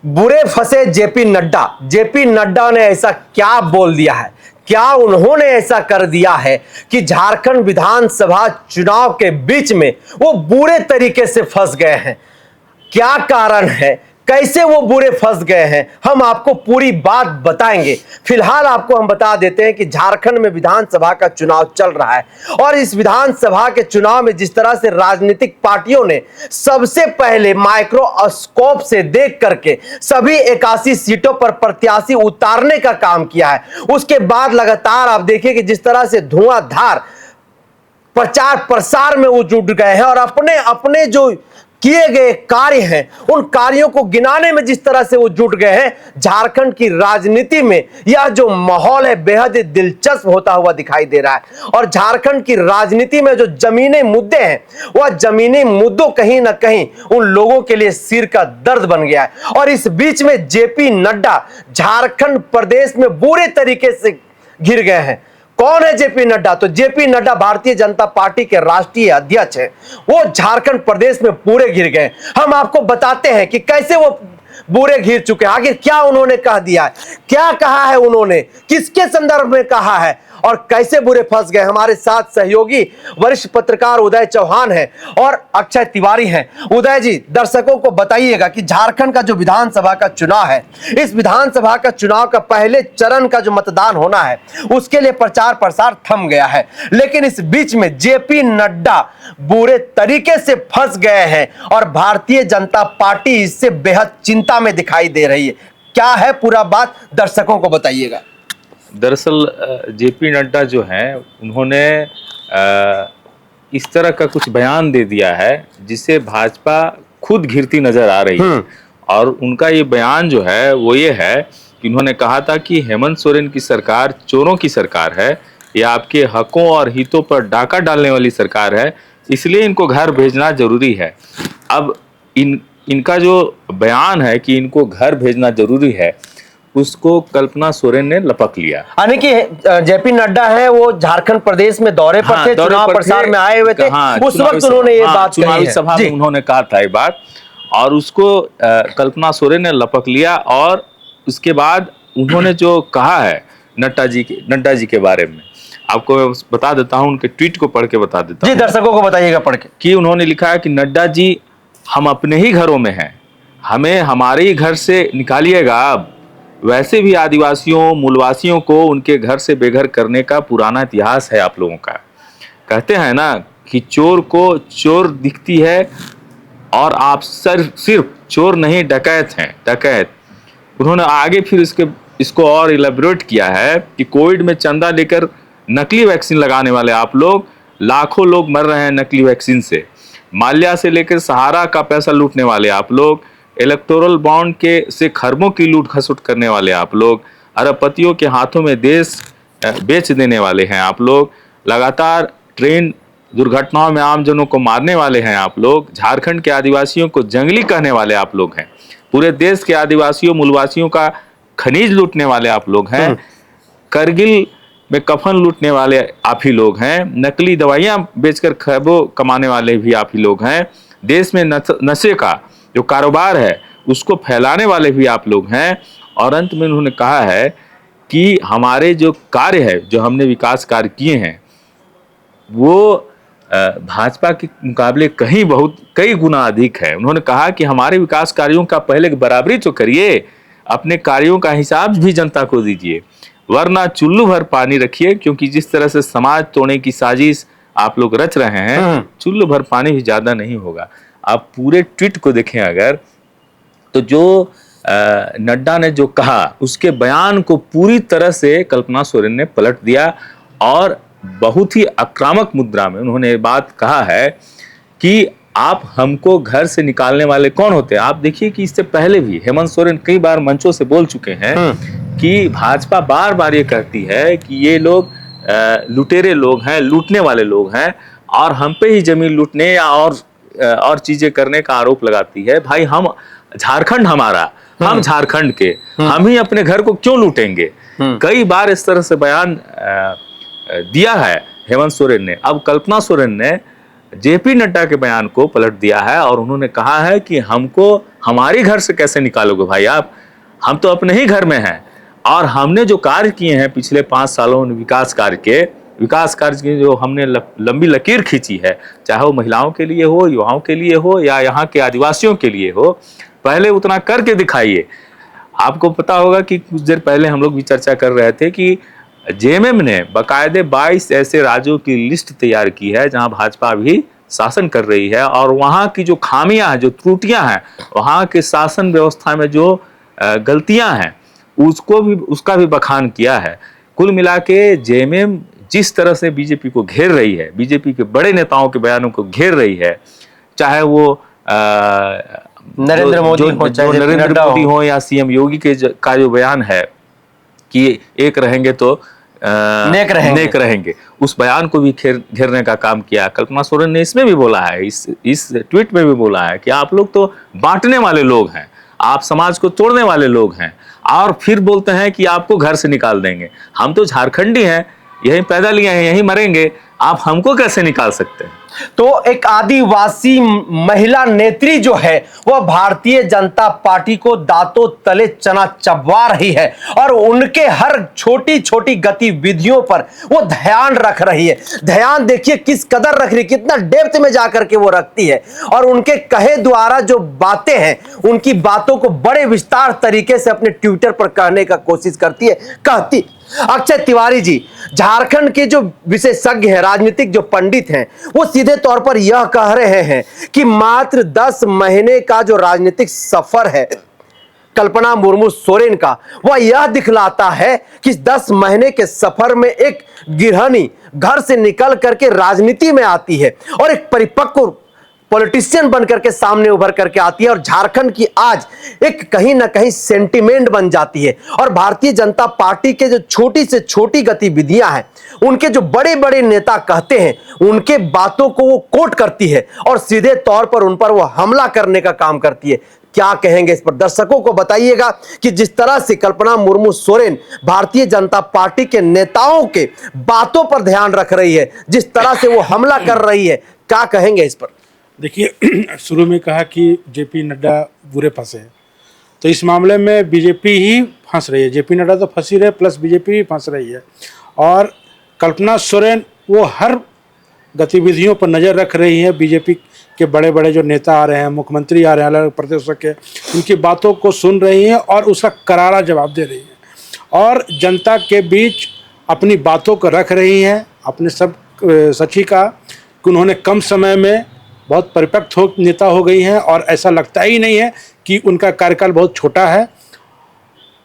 बुरे फंसे JP Nadda. JP Nadda ने ऐसा क्या बोल दिया है, क्या उन्होंने ऐसा कर दिया है कि झारखंड विधानसभा चुनाव के बीच में वो बुरे तरीके से फंस गए हैं। क्या कारण है, कैसे वो बुरे फंस गए हैं, हम आपको पूरी बात बताएंगे। फिलहाल आपको हम बता देते हैं कि झारखंड में विधानसभा का चुनाव चल रहा है और इस विधानसभा के चुनाव में जिस तरह से राजनीतिक पार्टियों ने सबसे पहले माइक्रोस्कोप से देख करके सभी 81 सीटों पर प्रत्याशी उतारने का काम किया है, उसके बाद लगातार आप देखिए कि जिस तरह से धुआंधार प्रचार प्रसार में वो जुट गए हैं और अपने अपने जो किए गए कार्य हैं उन कार्यों को गिनाने में जिस तरह से वो जुट गए हैं। झारखंड की राजनीति में यह जो माहौल है बेहद दिलचस्प होता हुआ दिखाई दे रहा है और झारखंड की राजनीति में जो जमीनी मुद्दे हैं वह जमीनी मुद्दों कहीं ना कहीं उन लोगों के लिए सिर का दर्द बन गया है। और इस बीच में जेपी नड्डा झारखंड प्रदेश में बुरे तरीके से घिर गए हैं। कौन है जेपी नड्डा? तो जेपी नड्डा भारतीय जनता पार्टी के राष्ट्रीय अध्यक्ष हैं। वो झारखंड प्रदेश में पूरे घिर गए। हम आपको बताते हैं कि कैसे वो बुरे घिर चुके हैं, आखिर क्या उन्होंने कह दिया है, क्या कहा है उन्होंने, किसके संदर्भ में कहा है और कैसे बुरे फंस गए। हमारे साथ सहयोगी वरिष्ठ पत्रकार उदय चौहान हैं और अक्षय तिवारी हैं। उदय जी, दर्शकों को बताइएगा कि झारखंड का जो विधानसभा का चुनाव है, इस विधानसभा का चुनाव का पहले चरण का जो मतदान होना है उसके लिए प्रचार प्रसार थम गया है, लेकिन इस बीच में जेपी नड्डा बुरे तरीके से फंस गए हैं और भारतीय जनता पार्टी इससे बेहद चिंता में दिखाई दे रही है। क्या है पूरा बात, दर्शकों को बताइएगा। दरअसल जेपी नड्डा जो हैं उन्होंने इस तरह का कुछ बयान दे दिया है जिससे भाजपा खुद घिरती नजर आ रही है। और उनका ये बयान जो है वो ये है कि उन्होंने कहा था कि हेमंत सोरेन की सरकार चोरों की सरकार है, ये आपके हकों और हितों पर डाका डालने वाली सरकार है, इसलिए इनको घर भेजना जरूरी है। अब इनका जो बयान है कि इनको घर भेजना जरूरी है उसको कल्पना सोरेन ने लपक लिया। यानी कि जेपी नड्डा है वो झारखंड प्रदेश में दौरे पर थे, चुनाव प्रचार में आए हुए थे। उस वक्त उन्होंने ये बात चुनावी सभा में उन्होंने कहा था ये बात और उसको कल्पना सोरेन ने लपक लिया। और उसके बाद उन्होंने जो कहा है नड्डा जी के बारे में, आपको मैं बता देता हूं, उनके ट्वीट को पढ़ के बता देता हूं। जी, दर्शकों को बताइएगा पढ़ के कि उन्होंने लिखा है कि नड्डा जी, हम अपने ही घरों में हैं, हमें हमारे ही घर से निकालिएगा। अब वैसे भी आदिवासियों मूलवासियों को उनके घर से बेघर करने का पुराना इतिहास है आप लोगों का। कहते हैं ना कि चोर को चोर दिखती है और आप सिर्फ चोर नहीं डकैत हैं, डकैत। उन्होंने आगे फिर इसको और इलेबोरेट किया है कि कोविड में चंदा लेकर नकली वैक्सीन लगाने वाले आप लोग, लाखों लोग मर रहे हैं नकली वैक्सीन से। माल्या से लेकर सहारा का पैसा लूटने वाले आप लोग, इलेक्टोरल बॉन्ड से खरबों की लूट खसुट करने वाले आप लोग, अरबपतियों के हाथों में देश बेच देने वाले हैं आप लोग, लगातार ट्रेन दुर्घटनाओं में आमजनों को मारने वाले हैं आप लोग, झारखंड के आदिवासियों को जंगली कहने वाले आप लोग हैं, पूरे देश के आदिवासियों मूलवासियों का खनिज लूटने वाले आप लोग हैं, करगिल में कफन लूटने वाले आप ही लोग हैं, नकली दवाइयां बेचकर खरबों कमाने वाले भी आप ही लोग हैं, देश में नशे का जो कारोबार है उसको फैलाने वाले भी आप लोग हैं। और अंत में उन्होंने कहा है कि हमारे जो कार्य है, जो हमने विकास कार्य किए हैं, वो भाजपा के मुकाबले कई गुना अधिक है। उन्होंने कहा कि हमारे विकास कार्यों का पहले बराबरी तो करिए, अपने कार्यों का हिसाब भी जनता को दीजिए, वरना चुल्लू भर पानी रखिए, क्योंकि जिस तरह से समाज तोड़ने की साजिश आप लोग रच रहे हैं, चुल्लू भर पानी भी ज्यादा नहीं होगा। आप पूरे ट्वीट को देखें अगर, तो जो नड्डा ने जो कहा उसके बयान को पूरी तरह से कल्पना सोरेन ने पलट दिया और बहुत ही आक्रामक मुद्रा में उन्होंने बात कहा है कि आप हमको घर से निकालने वाले कौन होते हैं। आप देखिए कि इससे पहले भी हेमंत सोरेन कई बार मंचों से बोल चुके हैं कि भाजपा बार बार ये कहती है कि ये लोग लुटेरे लोग हैं, लूटने वाले लोग हैं और हम पे ही जमीन लूटने या और चीजें करने का आरोप लगाती है। भाई, हम झारखंड हमारा, हम झारखंड के, हम ही अपने घर को क्यों लूटेंगे। कई बार इस तरह से बयान दिया है हेमंत सोरेन ने। अब कल्पना सोरेन ने जेपी नड्डा के बयान को पलट दिया है और उन्होंने कहा है कि हमको हमारी घर से कैसे निकालोगे भाई आप, हम तो अपने ही घर में हैं और हमने जो कार्य किए हैं पिछले 5 सालों में विकास कार्य की जो हमने लंबी लकीर खींची है, चाहे वो महिलाओं के लिए हो, युवाओं के लिए हो या यहाँ के आदिवासियों के लिए हो, पहले उतना करके दिखाइए। आपको पता होगा कि कुछ देर पहले हम लोग भी चर्चा कर रहे थे कि जेएमएम ने बाकायदे 22 ऐसे राज्यों की लिस्ट तैयार की है जहां भाजपा भी शासन कर रही है और वहां की जो खामियां हैं, जो त्रुटियां हैं, वहां के शासन व्यवस्था में जो गलतियां हैं, उसका भी बखान किया है। कुल मिला के जेएमएम जिस तरह से बीजेपी को घेर रही है, बीजेपी के बड़े नेताओं के बयानों को घेर रही है, चाहे वो नरेंद्र मोदी हो या सीएम योगी का जो बयान है कि एक रहेंगे तो नेक रहेंगे, उस बयान को भी घेरने का काम किया। कल्पना सोरेन ने इसमें भी बोला है, इस ट्वीट में भी बोला है कि आप लोग तो बांटने वाले लोग हैं, आप समाज को तोड़ने वाले लोग हैं और फिर बोलते हैं कि आपको घर से निकाल देंगे। हम तो झारखंडी हैं, यहीं पैदा लिए हैं, यहीं मरेंगे, आप हमको कैसे निकाल सकते हैं। तो एक आदिवासी महिला नेत्री जो है वह भारतीय जनता पार्टी को दांतों तले चना चबवा रही है और उनके हर छोटी छोटी गतिविधियों पर वो ध्यान रख रही है। ध्यान देखिए किस कदर रख रही है, कितना डेप्थ में जाकर के वो रखती है और उनके कहे द्वारा जो बातें हैं उनकी बातों को बड़े विस्तार तरीके से अपने ट्विटर पर कहने का कोशिश करती है। कहती अक्षय तिवारी जी, झारखंड के जो विशेषज्ञ हैं, राजनीतिक जो पंडित हैं, वो सीधे तौर पर यह कह रहे हैं कि मात्र 10 महीने का जो राजनीतिक सफर है कल्पना मुर्मू सोरेन का, वह यह दिखलाता है कि 10 महीने के सफर में एक गृहिणी घर से निकल करके राजनीति में आती है और एक परिपक्व पॉलिटिशियन बन करके सामने उभर करके आती है और झारखंड की आज एक कहीं ना कहीं सेंटिमेंट बन जाती है। और भारतीय जनता पार्टी के जो छोटी से छोटी गतिविधियां हैं, उनके जो बड़े बड़े नेता कहते हैं, उनके बातों को वो कोट करती है और सीधे तौर पर उन पर वो हमला करने का काम करती है। क्या कहेंगे इस पर, दर्शकों को बताइएगा कि जिस तरह से कल्पना मुर्मू सोरेन भारतीय जनता पार्टी के नेताओं के बातों पर ध्यान रख रही है, जिस तरह से वो हमला कर रही है, क्या कहेंगे इस पर। देखिए, शुरू में कहा कि जेपी नड्डा बुरे फंसे हैं, तो इस मामले में बीजेपी ही फंस रही है। जेपी नड्डा तो फंसी रहे, प्लस बीजेपी ही फंस रही है। और कल्पना सोरेन वो हर गतिविधियों पर नज़र रख रही है। बीजेपी के बड़े बड़े जो नेता आ रहे हैं, मुख्यमंत्री आ रहे हैं अलग अलग प्रदेशों के, उनकी बातों को सुन रही हैं और उसका करारा जवाब दे रही हैं और जनता के बीच अपनी बातों को रख रही हैं। अपने सब सची का कि उन्होंने कम समय में बहुत परिपक्व नेता हो गई हैं और ऐसा लगता ही नहीं है कि उनका कार्यकाल बहुत छोटा है।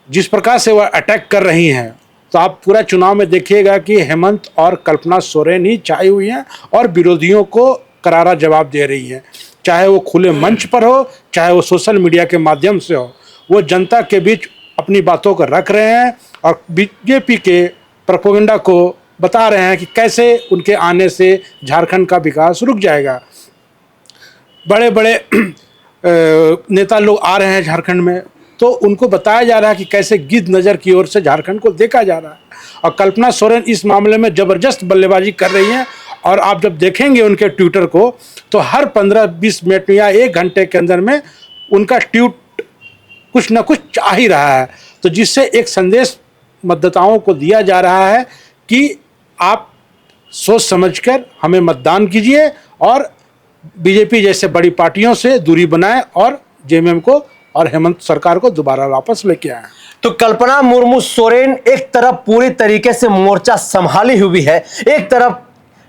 जिस प्रकार से वह अटैक कर रही हैं, तो आप पूरा चुनाव में देखिएगा कि हेमंत और कल्पना सोरेन ही छाई हुई हैं और विरोधियों को करारा जवाब दे रही हैं। चाहे वो खुले मंच पर हो, चाहे वो सोशल मीडिया के माध्यम से हो, वो जनता के बीच अपनी बातों को रख रहे हैं और बीजेपी के प्रोपेगेंडा को बता रहे हैं कि कैसे उनके आने से झारखंड का विकास रुक जाएगा। बड़े बड़े नेता लोग आ रहे हैं झारखंड में, तो उनको बताया जा रहा है कि कैसे गिद्ध नज़र की ओर से झारखंड को देखा जा रहा है। और कल्पना सोरेन इस मामले में ज़बरदस्त बल्लेबाजी कर रही हैं और आप जब देखेंगे उनके ट्विटर को, तो हर 15-20 मिनट या 1 घंटे के अंदर में उनका ट्वीट कुछ ना कुछ आ ही रहा है। तो जिससे एक संदेश मतदाताओं को दिया जा रहा है कि आप सोच समझकर हमें मतदान कीजिए और बीजेपी जैसे बड़ी पार्टियों से दूरी बनाए और जेएमएम को और हेमंत सरकार को दोबारा वापस लेके आए। तो कल्पना मुर्मू सोरेन एक तरफ पूरी तरीके से मोर्चा संभाली हुई है, एक तरफ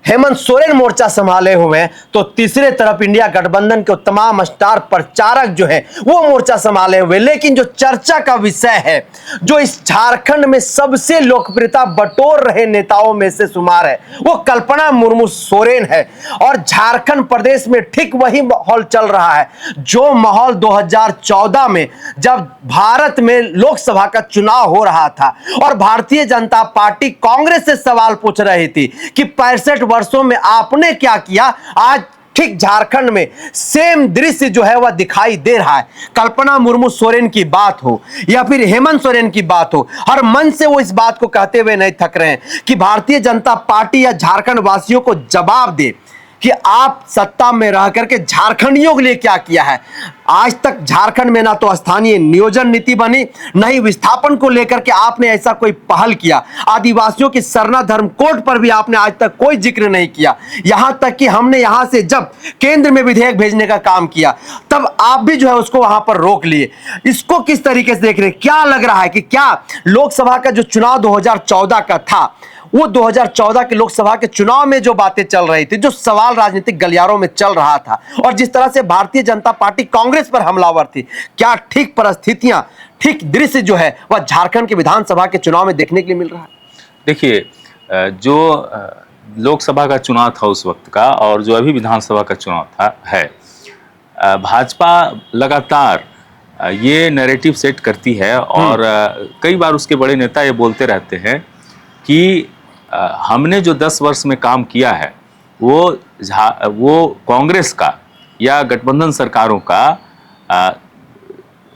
हेमंत सोरेन मोर्चा संभाले हुए हैं, तो तीसरे तरफ इंडिया गठबंधन के तमाम स्टार प्रचारक जो हैं वो मोर्चा संभाले हुए। लेकिन जो चर्चा का विषय है, जो इस झारखंड में सबसे लोकप्रियता बटोर रहे नेताओं में से शुमार है, वो कल्पना मुर्मू सोरेन है। और झारखंड प्रदेश में ठीक वही माहौल चल रहा है जो माहौल 2014 में जब भारत में लोकसभा का चुनाव हो रहा था और भारतीय जनता पार्टी कांग्रेस से सवाल पूछ रही थी कि 65 वर्षों में आपने क्या किया। आज ठीक झारखंड में सेम दृश्य जो है वह दिखाई दे रहा है। कल्पना मुर्मू सोरेन की बात हो या फिर हेमंत सोरेन की बात हो, हर मन से वो इस बात को कहते हुए नहीं थक रहे हैं कि भारतीय जनता पार्टी या झारखंड वासियों को जवाब दे कि आप सत्ता में रह करके झारखंडियों के लिए क्या किया है। आज तक झारखंड में ना तो स्थानीय नियोजन नीति बनी, न ही विस्थापन को लेकर के आपने ऐसा कोई पहल किया। आदिवासियों की सरना धर्म कोड पर भी आपने आज तक कोई जिक्र नहीं किया। यहां तक कि हमने यहां से जब केंद्र में विधेयक भेजने का काम किया तब आप भी जो है उसको वहां पर रोक लिए। इसको किस तरीके से देख रहे हैं? क्या लग रहा है कि क्या लोकसभा का जो चुनाव 2014 का था, वो 2014 के लोकसभा के चुनाव में जो बातें चल रही थी, जो सवाल राजनीतिक गलियारों में चल रहा था, और जिस तरह से भारतीय जनता पार्टी कांग्रेस पर हमलावर थी, क्या ठीक परिस्थितियां, ठीक दृश्य जो है वह झारखंड के विधानसभा के चुनाव में देखने के लिए मिल रहा है? देखिए, जो लोकसभा का चुनाव था उस वक्त का और जो अभी विधानसभा का चुनाव है, भाजपा लगातार ये नैरेटिव सेट करती है और कई बार उसके बड़े नेता ये बोलते रहते हैं कि हमने जो 10 वर्ष में काम किया है वो कांग्रेस का या गठबंधन सरकारों का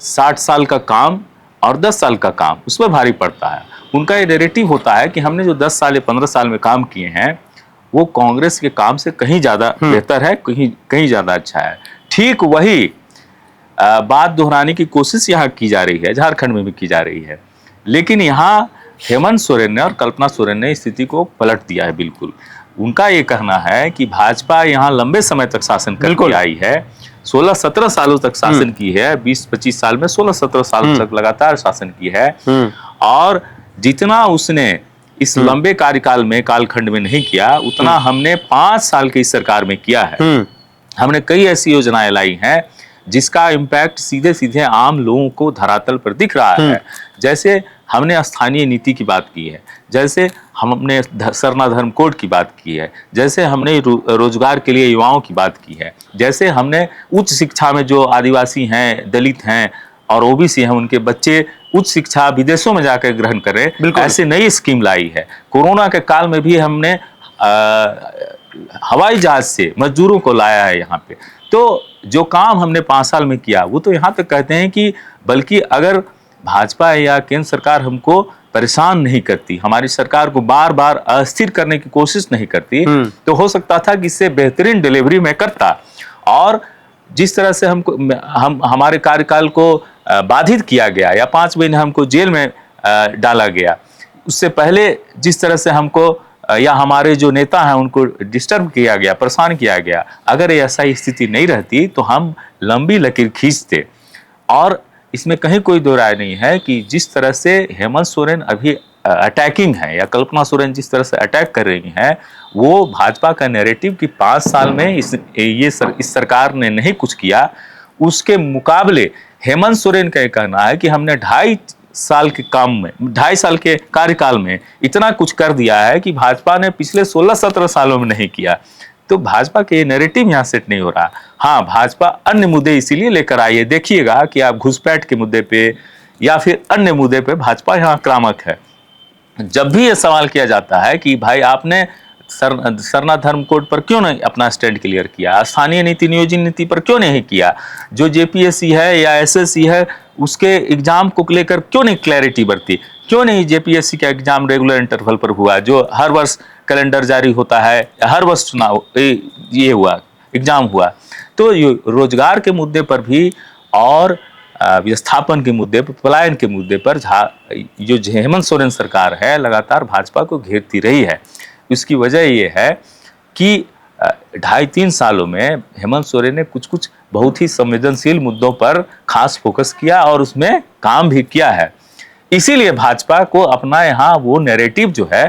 60 साल का काम और 10 साल का काम उस पर भारी पड़ता है। उनका ये नैरेटिव होता है कि हमने जो 10 साल या 15 साल में काम किए हैं वो कांग्रेस के काम से कहीं ज़्यादा बेहतर है, कहीं ज़्यादा अच्छा है। ठीक वही बात दोहराने की कोशिश यहाँ की जा रही है, झारखंड में भी की जा रही है। लेकिन यहाँ हेमंत सोरेन ने और कल्पना सोरेन ने स्थिति को पलट दिया है। बिल्कुल उनका ये कहना है कि भाजपा यहाँ लंबे समय तक शासन करके आई है, 16-17 सालों तक शासन की है, 20-25 साल में 16-17 साल तक लगातार शासन की है, और जितना उसने इस लंबे कार्यकाल में कालखंड में नहीं किया उतना हमने 5 साल की इस सरकार में किया है। हमने कई ऐसी योजनाएं लाई हैं जिसका इम्पैक्ट सीधे सीधे आम लोगों को धरातल पर दिख रहा है। जैसे हमने स्थानीय नीति की बात की है, जैसे हमने सरना धर्म कोड की बात की है, जैसे हमने रोजगार के लिए युवाओं की बात की है, जैसे हमने उच्च शिक्षा में जो आदिवासी हैं, दलित हैं और ओबीसी हैं उनके बच्चे उच्च शिक्षा विदेशों में जाकर ग्रहण करें, ऐसे नई स्कीम लाई है। कोरोना के काल में भी हमने हवाई जहाज से मजदूरों को लाया है यहाँ पे। तो जो काम हमने 5 साल में किया वो तो यहाँ तक कहते हैं कि बल्कि अगर भाजपा या केंद्र सरकार हमको परेशान नहीं करती, हमारी सरकार को बार बार अस्थिर करने की कोशिश नहीं करती, तो हो सकता था कि इससे बेहतरीन डिलीवरी मैं करता। और जिस तरह से हमारे कार्यकाल को बाधित किया गया या 5 महीने हमको जेल में डाला गया, उससे पहले जिस तरह से हमको या हमारे जो नेता हैं उनको डिस्टर्ब किया गया, परेशान किया गया, अगर ऐसा स्थिति नहीं रहती तो हम लंबी लकीर खींचते। और इसमें कहीं कोई दो राय नहीं है कि जिस तरह से हेमंत सोरेन अभी अटैकिंग है या कल्पना सोरेन जिस तरह से अटैक कर रही हैं, वो भाजपा का नैरेटिव कि 5 साल में इस सरकार ने नहीं कुछ किया, उसके मुकाबले हेमंत सोरेन का कहना है कि हमने 2.5 साल के काम में, 2.5 साल के कार्यकाल में इतना कुछ कर दिया है कि भाजपा ने पिछले 16-17 सालों में नहीं किया। तो भाजपा के नैरेटिव यहाँ सेट नहीं हो रहा। हाँ, भाजपा अन्य मुद्दे इसीलिए लेकर आई है, देखिएगा कि आप घुसपैठ के मुद्दे पे या फिर अन्य मुद्दे पे भाजपा यहाँ आक्रामक है। जब भी ये सवाल किया जाता है कि भाई आपने सरना धर्म कोड पर क्यों नहीं अपना स्टैंड क्लियर किया, स्थानीय नीति नियोजन नीति पर क्यों नहीं किया, जो जेपीएससी है या एसएससी है उसके एग्जाम को लेकर क्यों नहीं क्लैरिटी बरती, क्यों नहीं जेपीएससी का एग्जाम रेगुलर इंटरवल पर हुआ, जो हर वर्ष कैलेंडर जारी होता है, हर वर्ष चुनाव ये हुआ, एग्जाम हुआ। तो रोजगार के मुद्दे पर भी और विस्थापन के मुद्दे पर, पलायन के मुद्दे पर जो हेमंत सोरेन सरकार है लगातार भाजपा को घेरती रही है। इसकी वजह ये है कि 2.5-3 सालों में हेमंत सोरेन ने कुछ बहुत ही संवेदनशील मुद्दों पर खास फोकस किया और उसमें काम भी किया है। इसीलिए भाजपा को अपना यहाँ वो नैरेटिव जो है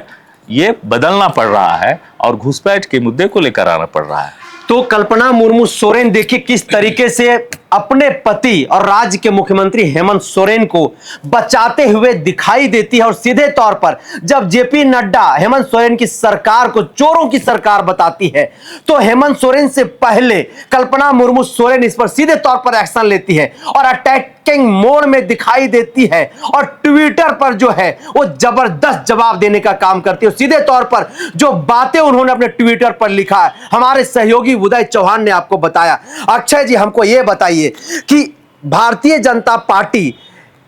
ये बदलना पड़ रहा है और घुसपैठ के मुद्दे को लेकर आना पड़ रहा है। तो कल्पना मुर्मू सोरेन देखिए किस तरीके से अपने पति और राज्य के मुख्यमंत्री हेमंत सोरेन को बचाते हुए दिखाई देती है, और सीधे तौर पर जब जेपी नड्डा हेमंत सोरेन की सरकार को चोरों की सरकार बताती है तो हेमंत सोरेन से पहले कल्पना मुर्मू सोरेन इस पर सीधे तौर पर एक्शन लेती है और अटैकिंग मोड में दिखाई देती है, और ट्विटर पर जो है वो जबरदस्त जवाब देने का काम करती है। सीधे तौर पर जो बातें उन्होंने अपने ट्विटर पर लिखा है, हमारे सहयोगी उदय चौहान ने आपको बताया। अक्षय जी, हमको यह बताइए कि भारतीय जनता पार्टी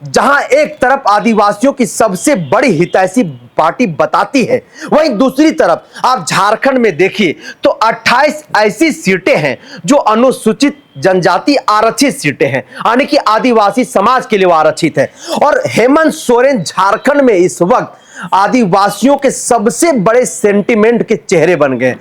जहां एक तरफ आदिवासियों की सबसे बड़ी हितैषी पार्टी बताती है। वहीं दूसरी तरफ आप झारखंड में देखिए तो 28 ऐसी सीटें हैं जो अनुसूचित जनजाति आरक्षित सीटें हैं, यानी कि आदिवासी समाज के लिए वो आरक्षित है। और हेमंत सोरेन झारखंड में इस वक्त आदिवासियों के सबसे बड़े सेंटिमेंट के चेहरे बन गए।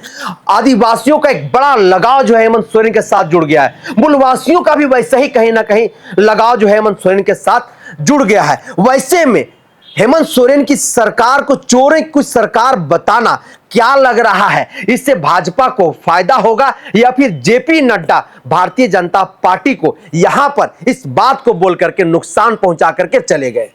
आदिवासियों का एक बड़ा लगाव जो है हेमंत सोरेन के साथ जुड़ गया है। मूलवासियों का भी वैसे ही कहीं ना कहीं लगाव जो है हेमंत सोरेन के साथ जुड़ गया है। वैसे में हेमंत सोरेन की सरकार को चोरों की सरकार बताना क्या लग रहा है, इससे भाजपा को फायदा होगा या फिर जेपी नड्डा भारतीय जनता पार्टी को यहां पर इस बात को बोल करके नुकसान पहुंचा करके चले गए?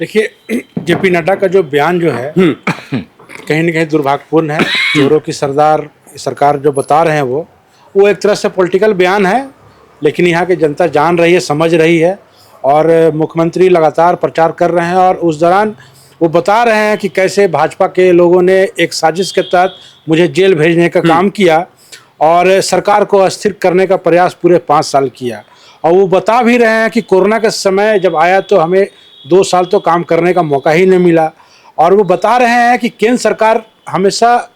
देखिए, जेपी नड्डा का जो बयान जो है कहीं ना कहीं दुर्भाग्यपूर्ण है। चोरों की सरकार जो बता रहे हैं वो एक तरह से पॉलिटिकल बयान है, लेकिन यहाँ की जनता जान रही है, समझ रही है। और मुख्यमंत्री लगातार प्रचार कर रहे हैं और उस दौरान वो बता रहे हैं कि कैसे भाजपा के लोगों ने एक साजिश के तहत मुझे जेल भेजने का काम किया और सरकार को अस्थिर करने का प्रयास पूरे 5 साल किया। और वो बता भी रहे हैं कि कोरोना के समय जब आया तो हमें 2 साल तो काम करने का मौका ही नहीं मिला। और वो बता रहे हैं कि केंद्र सरकार हमेशा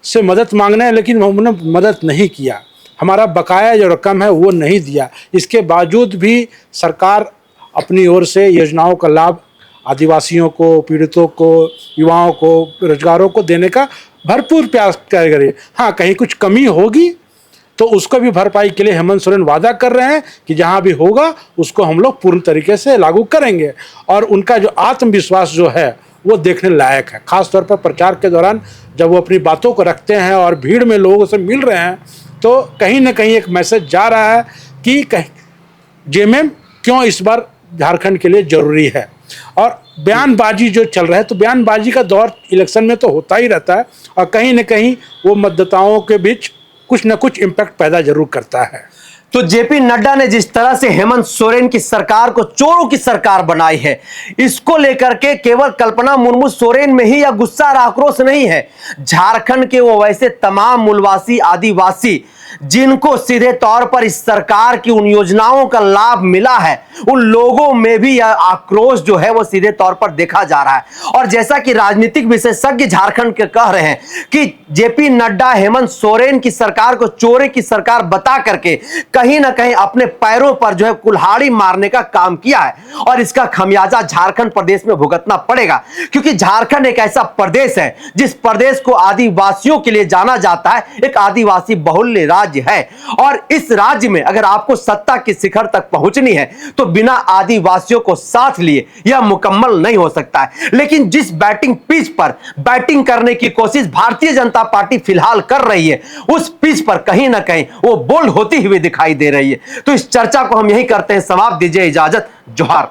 से मदद मांगने हैं, लेकिन हमने मदद नहीं किया, हमारा बकाया जो रकम है वो नहीं दिया। इसके बावजूद भी सरकार अपनी ओर से योजनाओं का लाभ आदिवासियों को, पीड़ितों को, युवाओं को, रोजगारों को देने का भरपूर प्रयास करेगी। हाँ, कहीं कुछ कमी होगी तो उसको भी भरपाई के लिए हेमंत सोरेन वादा कर रहे हैं कि जहां भी होगा उसको हम लोग पूर्ण तरीके से लागू करेंगे। और उनका जो आत्मविश्वास जो है वो देखने लायक है। खासतौर पर प्रचार के दौरान जब वो अपनी बातों को रखते हैं और भीड़ में लोगों से मिल रहे हैं तो कहीं ना कहीं एक मैसेज जा रहा है कि जेएमएम क्यों इस बार झारखंड के लिए जरूरी है। और बयानबाजी जो चल रहा है, तो बयानबाजी का दौर इलेक्शन में तो होता ही रहता है और कहीं ना कहीं वो मतदाताओं के बीच कुछ ना कुछ इम्पैक्ट पैदा जरूर करता है। तो जेपी नड्डा ने जिस तरह से हेमंत सोरेन की सरकार को चोरों की सरकार बनाई है, इसको लेकर के केवल कल्पना मुर्मू सोरेन में ही या गुस्सा और आक्रोश नहीं है। झारखंड के वो वैसे तमाम मूलवासी आदिवासी जिनको सीधे तौर पर इस सरकार की उन योजनाओं का लाभ मिला है, उन लोगों में भी यह आक्रोश जो है वो सीधे तौर पर देखा जा रहा है। और जैसा कि राजनीतिक विशेषज्ञ झारखंड के कह रहे हैं कि जेपी नड्डा हेमंत सोरेन की सरकार को चोरे की सरकार बता करके कहीं ना कहीं अपने पैरों पर जो है कुल्हाड़ी मारने का काम किया है और इसका खमियाजा झारखंड प्रदेश में भुगतना पड़ेगा। क्योंकि झारखंड एक ऐसा प्रदेश है जिस प्रदेश को आदिवासियों के लिए जाना जाता है, एक आदिवासी बहुल्य राज्य है। और इस राज्य में अगर आपको सत्ता के शिखर तक पहुंचनी है तो बिना आदिवासियों को साथ लिए यह मुकम्मल नहीं हो सकता है। लेकिन जिस बैटिंग पिच पर बैटिंग करने की कोशिश भारतीय जनता पार्टी फिलहाल कर रही है, उस पिच पर कहीं ना कहीं वो बोल्ड होती हुई दिखाई दे रही है। तो इस चर्चा को हम यही करते हैं समाप्त। दीजिए इजाजत। जोहार।